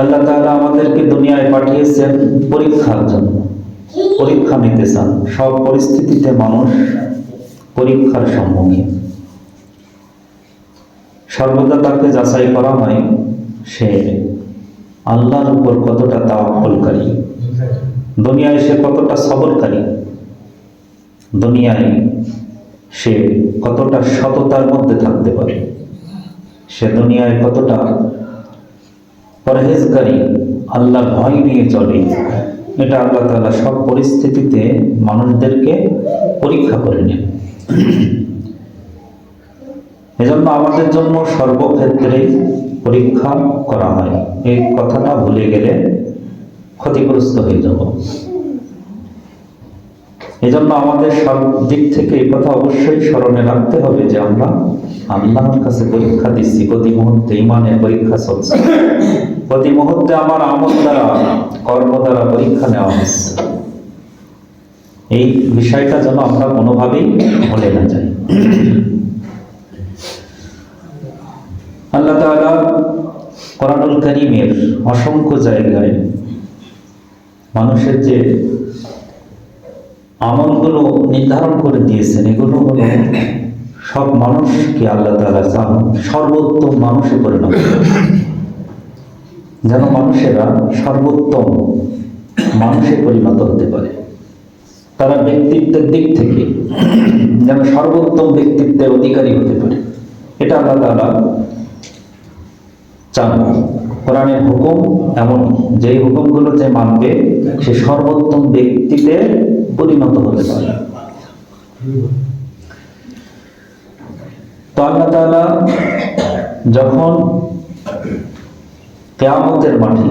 আল্লাহ তাআলা আমাদেরকে দুনিয়ায় পাঠিয়েছেন পরীক্ষার জন্য, পরীক্ষা নিতে চান। সব পরিস্থিতিতে মানুষ পরীক্ষার সম্মুখীন, সর্বদা তাকে যাচাই করা হয় সে আল্লাহর উপর কতটা তাওয়াক্কুলকারী, দুনিয়ায় সে কতটা সবরকারী, দুনিয়ায় সে কতটা সততার মধ্যে থাকতে পারে, সে দুনিয়ায় কতটা পরহেজগারী, আল্লাহর ভয় নিয়ে চলে। এটা আল্লাহ তাআলা সব পরিস্থিতিতে মানুষদেরকে পরীক্ষা করে নেন। এজন্য আমাদের জন্য সর্বক্ষেত্রে পরীক্ষা করা হয়। এই কথাটা ভুলে গেলে ক্ষতিগ্রস্ত হয়ে যাব। এজন্য আমাদের সব দিক থেকে এই কথা অবশ্যই স্মরণে রাখতে হবে যে আমরা আল্লাহর কাছে পরীক্ষা দিচ্ছি। প্রতি মুহূর্তে ঈমানের পরীক্ষা চলছে, প্রতি মুহূর্তে আমার আমল দ্বারা, কর্ম দ্বারা পরীক্ষা নেওয়া হচ্ছে। এই বিষয়টা যেন আমরা কোনোভাবেই ভুলে না যাই। আল্লাহ তাআলা কোরআনুল কারীমের অসংখ্য জায়গায় মানুষের যে আমলগুলো নির্ধারণ করে দিয়েছেন, এগুলো হলো সব মানুষকে আল্লাহ তাআলা চান সর্বোত্তম মানুষে পরিণত করতে, যেন মানুষেরা সর্বোত্তম মানুষে পরিণত হতে পারে। তারা ব্যক্তিত্বের দিক থেকে যেন সর্বোত্তম ব্যক্তিত্বের অধিকারী হতে পারে, এটা আল্লাহ তাআলা চান। কোরআনের হুকুম এমন, যে হুকুমগুলো যে মানবে সে সর্বোত্তম ব্যক্তিতে পরিণত হতে পারে। তো আল্লাহ তাআলা যখন কিয়ামতের মাঠে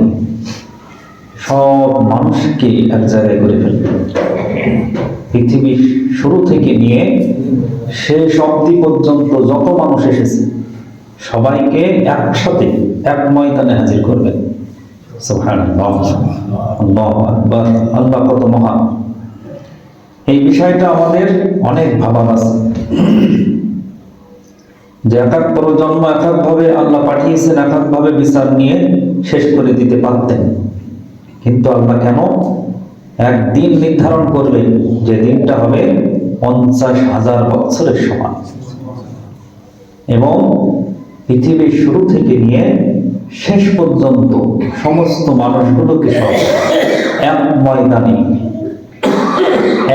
সব মানুষকে এক জায়গায় করে ফেলবে, পৃথিবীর শুরু থেকে নিয়ে শেষ অবধি পর্যন্ত যত মানুষ এসেছে সবাইকে একসাথে এক ময়দানে হাজির করবেন। সুবহানাল্লাহ, আল্লাহু আকবার, আল্লাহ কত মহান। এই বিষয়টা আমাদের অনেক ভাবার আছে যে এক এক প্রজন্ম এক এক ভাবে আল্লাহ পাঠিয়েছেন, এক এক ভাবে বিচার নিয়ে শেষ করে দিতে পারতেন, কিন্তু আল্লাহ কেন একদিন নির্ধারণ করলেন যে দিনটা হবে 50,000 বছরের সমান, এবং পৃথিবীর শুরু থেকে নিয়ে শেষ পর্যন্ত সমস্ত মানুষগুলোকে সব এক ময়দানে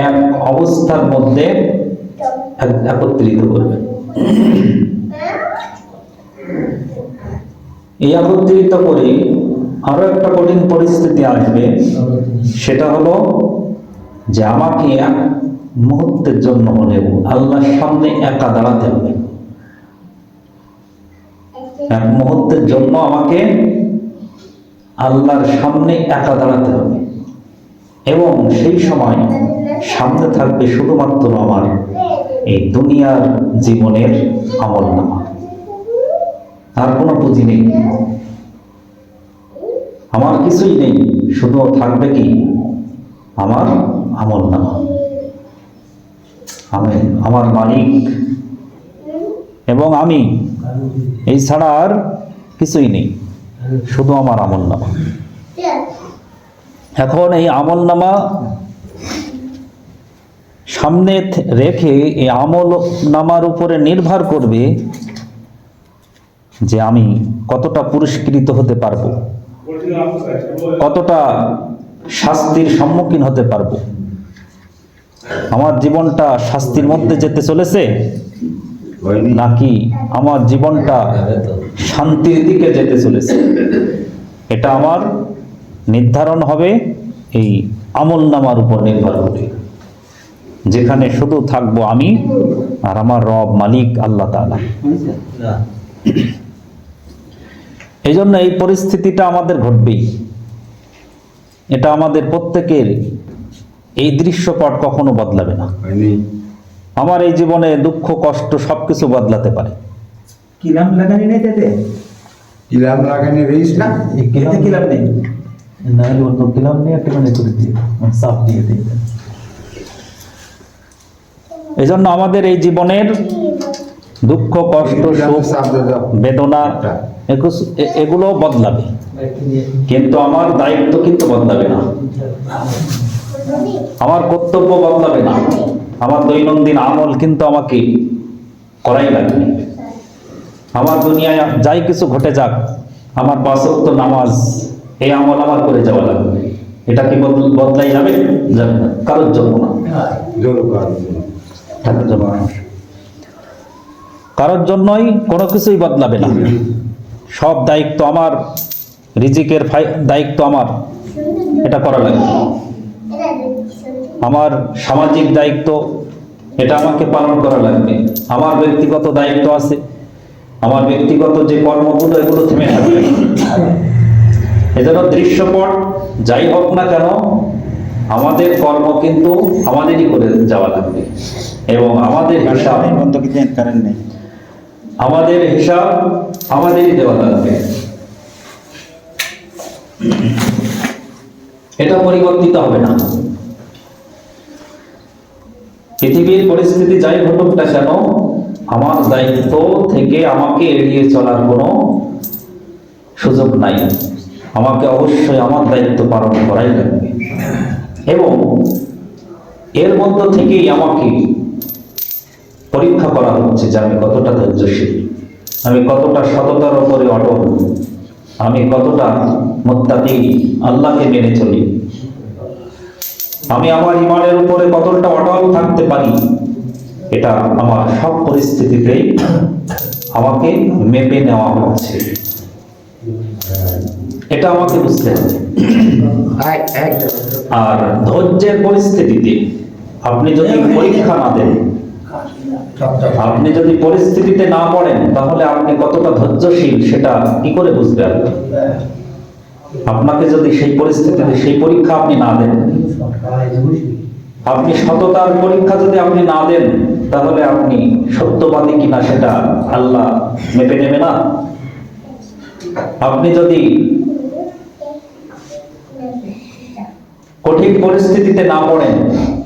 এক অবস্থার মধ্যে একত্রিত করবেন। এই একত্রিত করে আরো একটা কঠিন পরিস্থিতি আসবে, সেটা হলো যে আমাকে এক মুহূর্তের জন্য হলেও আল্লাহর সামনে একা দাঁড়াতে হবে। এক মুহূর্তের জন্য আমাকে আল্লাহর সামনে একা দাঁড়াতে হবে, এবং সেই সময় সামনে থাকবে শুধুমাত্র আমার এই দুনিয়ার জীবনের আমলনামা, আর কোনো পুঁজি নেই, আমার কিছুই নেই, শুধু থাকবে কি আমার আমলনামা। আমি আমার মালিক এবং আমি, এই ছাড়া আর কিছুই নেই, শুধু আমার আমলনামা। এখন এই আমলনামা সামনে রেখে এই আমলনামার উপরে নির্ভর করবে যে আমি কতটা পুরস্কৃত হতে পারবো, কতটা শাস্তির সম্মুখীন হতে পারবো। আমার জীবনটা শাস্তির মধ্যে যেতে চলেছে নাকি আমার জীবনটা শান্তির দিকে যেতে চলেছে, এটা আমার নির্ধারণ হবে এই আমলনামার উপর নির্ভর করে, যেখানে শুধু থাকবো আমি আর আমার রব মালিক আল্লাহ তাআলা। এই জন্য এই পরিস্থিতিটা আমাদের ঘটবেই, এটা আমাদের প্রত্যেকের। এই দৃশ্যপট কখনো বদলাবে না। আমার এই জীবনে দুঃখ কষ্ট সবকিছু বদলাতে পারে। কিলাম লাগানি নেই তাতে, কিলাম লাগানি রইস না, এতে কিলাম নেই, না হলে অন্য কিলাম নিয়ে একটা মানে করে দিয়ে সাপ দিয়ে দিই। এই জন্য আমাদের এই জীবনের দুঃখ, কষ্ট, সুখ, বেদনা এগুলো বদলাবে, কিন্তু আমার দায়িত্ব কিন্তু বদলাবে না, আমার কর্তব্য বদলাবে না, আমার দৈনন্দিন আমল কিন্তু আমাকে করাই লাগবে। আমার দুনিয়ায় যাই কিছু ঘটে যাক, আমার 5 ওয়াক্ত নামাজ, এই আমল আমার করে যাওয়া লাগবে। এটা কি বদলাই যাবে? যাবে না, কারোর জন্য না, কারোর জন্যই কোনো কিছুই বদলাবে না। সব দায়িত্ব আমার, রিজিকের দায়িত্ব আমার, এটা করা লাগবে। আমার সামাজিক দায়িত্ব, এটা আমাকে পালন করা লাগবে। আমার ব্যক্তিগত দায়িত্ব আছে, আমার ব্যক্তিগত যে কর্মগুলো, এগুলো থেমে থাকবে। এজন্য দৃশ্যপট যাই হোক না কেন, আমাদের কর্ম কিন্তু আমাদেরই করে যাওয়া লাগবে, এবং আমাদের হিসাব আমাদেরই দেওয়া লাগবে। এটা পরিবর্তিত হবে না। পৃথিবীর পরিস্থিতি যাই ঘটুক না কেন, আমার দায়িত্ব থেকে আমাকে এড়িয়ে চলার কোনো সুযোগ নাই। আমাকে অবশ্যই আমার দায়িত্ব পালন করাই লাগবে, এবং এর মধ্য থেকেই আমাকে পরীক্ষা করা হচ্ছে যে আমি কতটা ধৈর্যশীল, আমি কতটা সততার উপরে অটল, আমি কতটা মুত্তাকি, আল্লাহকে মেনে চলি, আমি আমার ঈমানের উপরে কতটা অটল থাকতে পারি। এটা আমার সব পরিস্থিতিতেই আমাকে মেপে নেওয়া হচ্ছে, এটা আমাকে বুঝতে হবে। আর ধৈর্যের পরিস্থিতিতে আপনি যদি পরীক্ষা না দেন, আপনি যদি পরিস্থিতিতে না পড়েন, তাহলে আপনি কতটা ধৈর্যশীল সেটা কি করে বুঝবেন? আপনাকে যদি সেই পরিস্থিতিতে সেই পরীক্ষা আপনি না দেন, আপনি সততার পরীক্ষা যদি আপনি না দেন, তাহলে আপনি সত্যবাদী কিনা সেটা আল্লাহ মেপে নেবে না। আপনি যদি কঠিন পরিস্থিতিতে না পড়েন,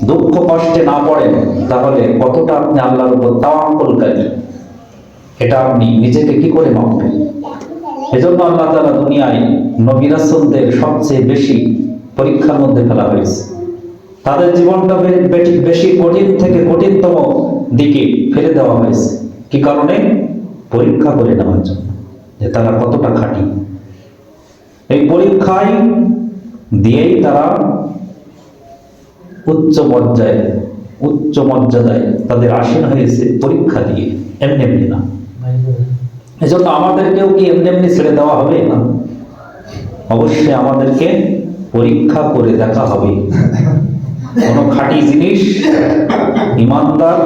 দুঃখ কষ্টে না পড়েন, তাহলে কতটা আপনি আল্লাহর উপর তাওয়াক্কুলকারী, এটা আপনি নিজেকে কি করে মাপবেন? এজন্য আল্লাহ তাআলা দুনিয়ায় নবী রাসূলদের সবচেয়ে বেশি পরীক্ষার মধ্যে ফেলা হয়েছে। তাদের জীবনটা বেশি কঠিন থেকে কঠিনতম দিকে ফেলে দেওয়া হয়েছে। কি কারণে? পরীক্ষা করে নেওয়ার জন্য, যে তারা কতটা খাঁটি। এই পরীক্ষায় দিয়েই তারা উচ্চ মর্যাদায় তাদের আসীন হয়েছে, পরীক্ষা দিয়ে, এমনি এমনি না। এজন্য আমাদেরকেও কি এমনি এমনি ছেড়ে দেওয়া হবে না? অবশ্যই আমাদেরকে পরীক্ষা করে দেখা হবে। কোন খাঁটি জিনিস, ইমানদার,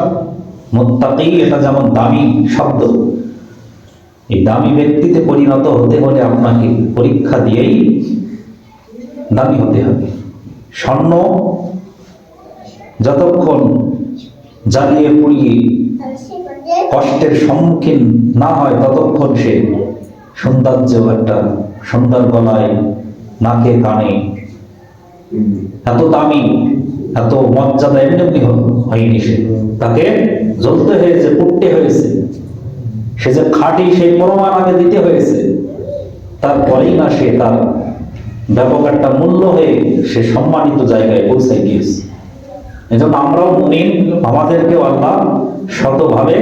মুত্তাকি, এটা যেমন দামি শব্দ, এই দামি ব্যক্তিতে পরিণত হতে হলে আপনাকে পরীক্ষা দিয়েই দামি হতে হবে। স্বর্ণ যতক্ষণ জ্বালিয়ে পুড়িয়ে কষ্টের সম্মুখীন না হয়, ততক্ষণ সে সৌন্দর্য, একটা সুন্দর গলায়, নাকে, কানে, এত দামি, এত মর্যাদা এমনি হয়নি। সে তাকে জ্বলতে হয়েছে, পুড়তে হয়েছে, সে যে খাঁটি সেই প্রমাণ আগে দিতে হয়েছে, তারপরেই না সে তার ব্যবহারটা মূল্য হয়ে সে সম্মানিত জায়গায় পৌঁছায় গিয়েছে। এজন্য আমরাও মুমিন, আমাদেরকেও আল্লাহ শতভাবে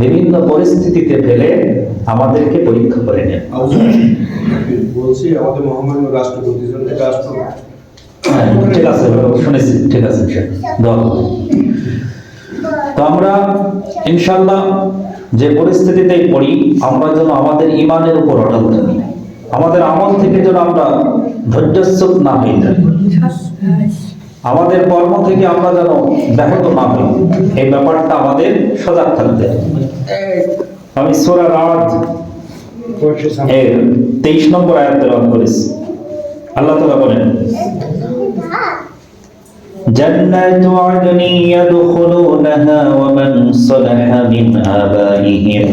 বিভিন্ন পরিস্থিতিতে ফেলে আমাদেরকে পরীক্ষা করে নেন। বলছি আমাদের মহামান্য রাষ্ট্রপতি রাষ্ট্র, ঠিক আছে, শুনেছি, ঠিক আছে, তো আমরা ইনশাআল্লাহ যে পরিস্থিতিতেই পড়ি, আমরা যেন আমাদের ঈমানের উপর অটল থাকি, আমাদের আমল থেকে যেন আমরা ধৈর্যচ্যুত না হয়ে যাই, আমাদের কর্ম থেকে আমরা যেন ব্যাহত না হই, এই ব্যাপারটা আমাদের সজাগ থাকতে হবে। আমি সূরা রাদ এর 23 নম্বর আয়াত তেলাওয়াত করেছি। আল্লাহ তাআলা বলেন, জান্নাতু আদনি ইয়াদখুলুনাহা ওয়া মান সালাহা মিন আবাইহিম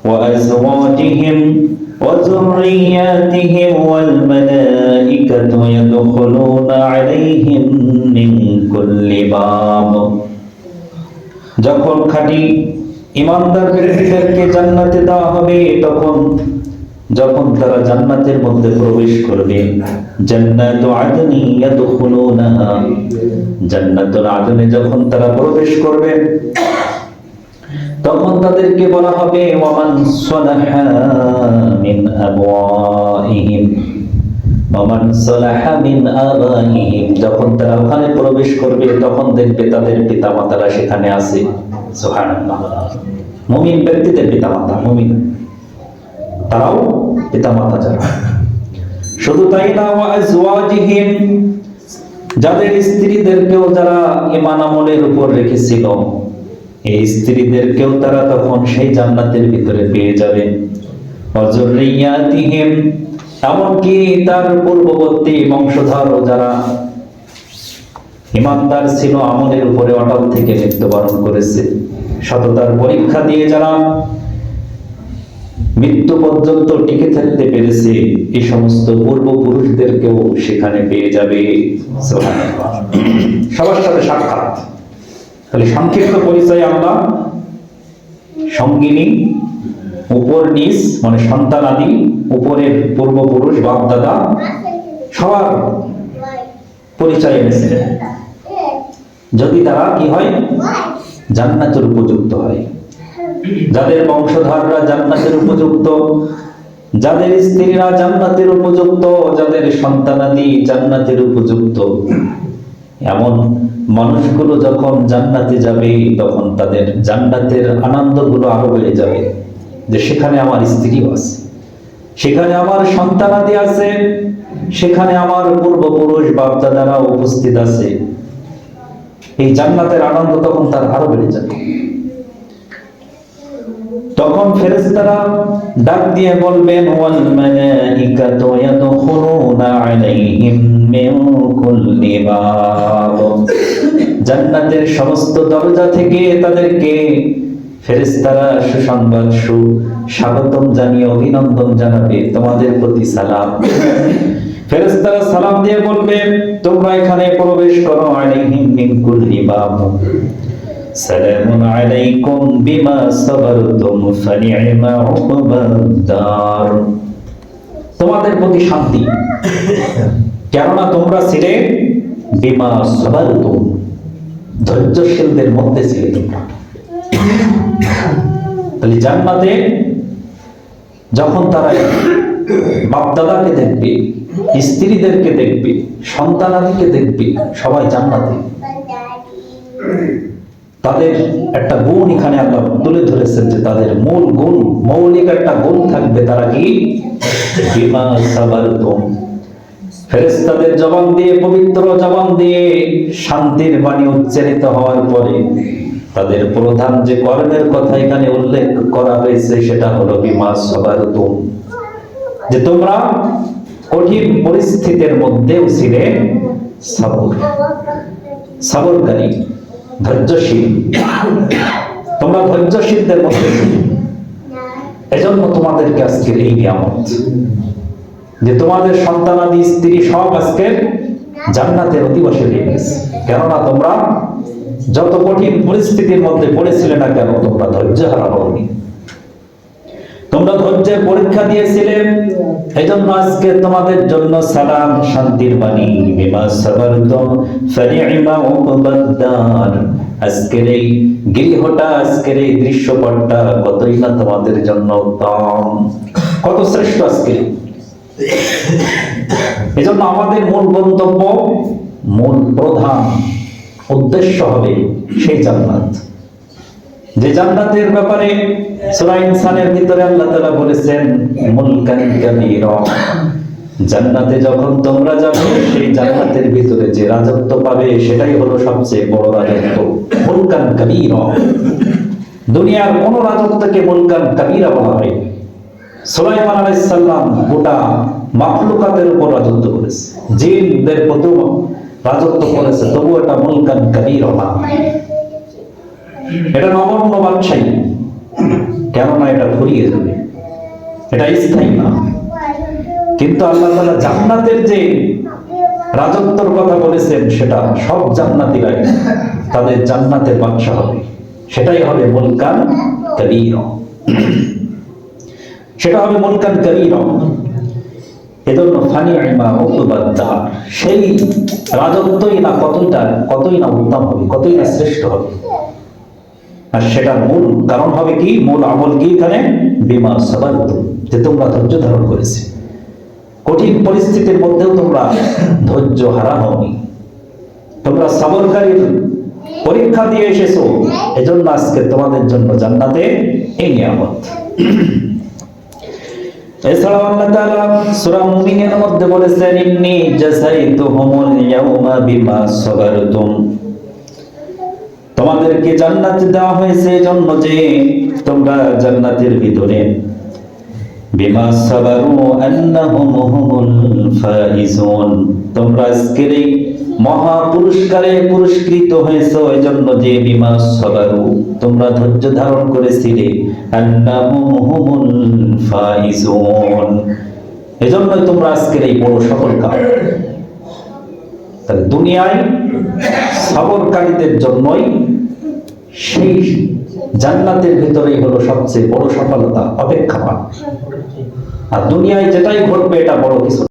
ওয়া আজওয়াজিহিম ওয়া যুররিয়াতিহিম ওয়াল মালাইকাতু ইয়াদখুলুনা আলাইহিম মিন কুল্লি বাব। যখন খাঁটি ইমানদার ব্যক্তিদেরকে জান্নাতে দেওয়া হবে তখন যখন তারা জান্নাতের মধ্যে প্রবেশ করবে। জান্নাতু আদনি ইয়াদখুলুনাহা, জান্নাতুল আদনে যখন তারা প্রবেশ করবে তখন তাদেরকে বলা হবে ওয়ামান সালাহা মিন আবওয়াইহিম ওয়ামান সালাহা মিন আবাইহিম, যখন তারা ওখানে প্রবেশ করবে তখন দেখবে তাদের পিতামাতারা সেখানে আছে। সুবহানাল্লাহ। মুমিন ব্যক্তিদের পিতামাতা, মুমিন তারাও পিতামাতা যারা। শুধু তাই না, ওয়া আজওয়াজিহিম, যাদের স্ত্রীদেরকেও যারা ঈমান আমলের উপর রেখেছিল এই স্ত্রীদেরকেও তারা তখন সেই জান্নাতের ভিতরে পেয়ে যাবে। ওয়া যুররিয়াতিহিম, এমনকি তার পূর্ববর্তী বংশধর যারা ঈমানদার ছিল, আমলের উপরে অটল থেকে মৃত্যুবরণ করেছে, সততার পরীক্ষা দিয়ে যারা মৃত্যু পর্যন্ত টিকে থাকতে পেরেছে, এই সমস্ত পূর্বপুরুষদেরকেও সেখানে পেয়ে যাবে। সুবহানাল্লাহ। সবার সাথে সাক্ষাৎ। তাহলে সংক্ষিপ্ত পরিচয় আমরা সঙ্গিনী, উপর নিচ মানে সন্তান আদি, উপরের পূর্বপুরুষ বাপ দাদা সবার পরিচয় এনেছিলেন, যদি তারা কি হয় জান্নাতের উপযুক্ত হয়। যাদের বংশধররা জান্নাতের উপযুক্ত, যাদের স্ত্রীরা জান্নাতের উপযুক্ত, যাদের সন্তানাদি জান্নাতের উপযুক্ত, এমন মানুষগুলো যখন জান্নাতে যাবে তখন তাদের জান্নাতের আনন্দগুলো আরো বেড়ে যাবে, যে সেখানে আমার স্ত্রী আছে, সেখানে আমার সন্তানাদি আছে, সেখানে আমার পূর্বপুরুষ বাপদাদারা উপস্থিত আছে। এই জান্নাতের আনন্দ তখন তার আরো বেড়ে যাবে। তখন ফেরেশতারা ডাক দিয়ে বলবেন ওয়াল মালাইকাতু ইয়াদখুলুনা আলাইহিম মিন কুল্লি বাব, জান্নাতের সমস্ত দরজা থেকে তাদেরকে ফেরেশতারা সুসংবাদ স্বাগতম জানিয়ে অভিনন্দন জানাবে, তোমাদের প্রতি সালাম। ফেরেশতারা সালাম দিয়ে বলবে তোমরা এখানে প্রবেশ করো, আলাইহিম মিন কুল্লি বাব সালামুন আলাইকুম বিমা সাবারতুম ফানি'মা উকবাদ-দার, তোমাদের প্রতি শান্তি, কেননা তোমরা ছিলে বিমা সাবারতুম, ধৈর্যশীলদের মধ্যে ছিলে তোমরা। তাহলে জান্নাতে যখন তারা বাপদাদাকে দেখবে, স্ত্রীদেরকে দেখবে, সন্তানাদিকে দেখবে, সবাই জান্নাতে, তাদের একটা গুণ এখানে আল্লাহ তুলে ধরেছেন যে তাদের মূল গুণ, মৌলিক একটা গুণ থাকবে, তারা কি বিমা সাবারতুম, ফেরেশতাদের জবান দিয়ে, পবিত্র জবান দিয়ে শান্তির বাণী উচ্চারিত হওয়ার পরে তাদের প্রধান যে কর্মের কথা এখানে উল্লেখ করা হয়েছে সেটা হলো বিমা সাবারতুম, যে তোমরা কঠিন পরিস্থিতির মধ্যেও ছিলে সবরকারী, ধৈর্যশীল, তোমরা ধৈর্যশীলদের মধ্যে ছিলে। এজন্য তোমাদেরকে আজকের এই নিয়ামত যে তোমাদের সন্তানাদি স্ত্রী সব আজকের জান্নাতের অধিবাসী হয়ে গেছে, কেননা তোমরা যত কঠিন পরিস্থিতির মধ্যে পড়েছিলে না কেন, তোমরা ধৈর্য হারা হওনি, তোমরা ধৈর্যের পরীক্ষা দিয়েছিলে। এজন্য আজকে তোমাদের জন্য সালাম, শান্তির বাণী, বিমা সাবারতুম ফানি'মা উকবাদ-দার, আজকের এই গৃহটা, আজকের এই দৃশ্যপটটা কতই না তোমাদের জন্য উত্তম, কত শ্রেষ্ঠ আজকে। এজন্য আমাদের মূল গন্তব্য, মূল প্রধান উদ্দেশ্য হবে সেই জান্নাত, যে জান্নাতের ব্যাপারে সূরা ইনসানের ভিতরে আল্লাহ তাআলা বলেছেন মুলকান কাবীরা, জান্নাতে যখন তোমরা যাবে সেই জান্নাতের ভিতরে যে রাজত্ব পাবে সেটাই হলো সবচেয়ে বড় রাজত্ব, মুলকান কাবীরা। দুনিয়ার কোন রাজত্বকে মুলকান কাবীরা বলা হয়? সুলাইমান আলাইহিস সালাম গোটা মাখলুকাতের উপর রাজত্ব করেছে, জিনদের প্রতিও রাজত্ব করেছে, তবু এটা মুলকান কাবীরা না, এটা নগণ্য বাদশাহী, কেননা এটা ফুরিয়ে যাবে, এটা স্থায়ী না। কিন্তু আল্লাহ তাআলা জান্নাতের যে রাজত্বের কথা বলেছেন সেটা সব জান্নাতীরাই তাদের জান্নাতের বাদশা হবে, সেটাই হবে মুলকান কাবীরা, সেটা হবে মুলকান কাবীরা। এজন্য ফানি'মা উকবাদ দার, সেই রাজত্বই না কতই না উত্তম হবে, কতই না শ্রেষ্ঠ হবে। আর সেটার মূল কারণ হবে কি, মূল আমল কি এখানে, বিমা সাবারতুম, যে তোমরা ধৈর্য ধারণ করেছে। কঠিন পরিস্থিতির মধ্যেও তোমরা ধৈর্য হারা হওনি, তোমরা সবরকারীর পরীক্ষা দিয়ে এসেছো, এজন্য আজকে তোমাদের জন্য জান্নাতে এই নিয়ামত। এছাড়াও আল্লাহ তাআলা সূরা মুমিনের মধ্যে বলেছেন, ইন্নী জাযাইতুহুমুল ইয়াওমা বিমা সাবারতুম, তোমাদেরকে জান্নাত দেওয়া হয়েছে এজন্য যে তোমরা জান্নাতের ভিতরে বিমা সাবারু আন্নাহুম হুমুল ফাইজুন, তোমরা আজকের এই মহা পুরস্কারে পুরস্কৃত হয়েছো এজন্য যে বিমা সাবারু, তোমরা ধৈর্য ধারণ করেছিলে, আন্নাহুম হুমুল ফাইজুন, এজন্যই তোমরা আজকের এই বড় সফলতা। তাহলে দুনিয়ায় সবরকারীদের জন্যই সেই জান্নাতের ভিতরেই হলো সবচেয়ে বড় সফলতা অপেক্ষমান। আর দুনিয়ায় যেটাই ঘটবে এটা বড় কিছু।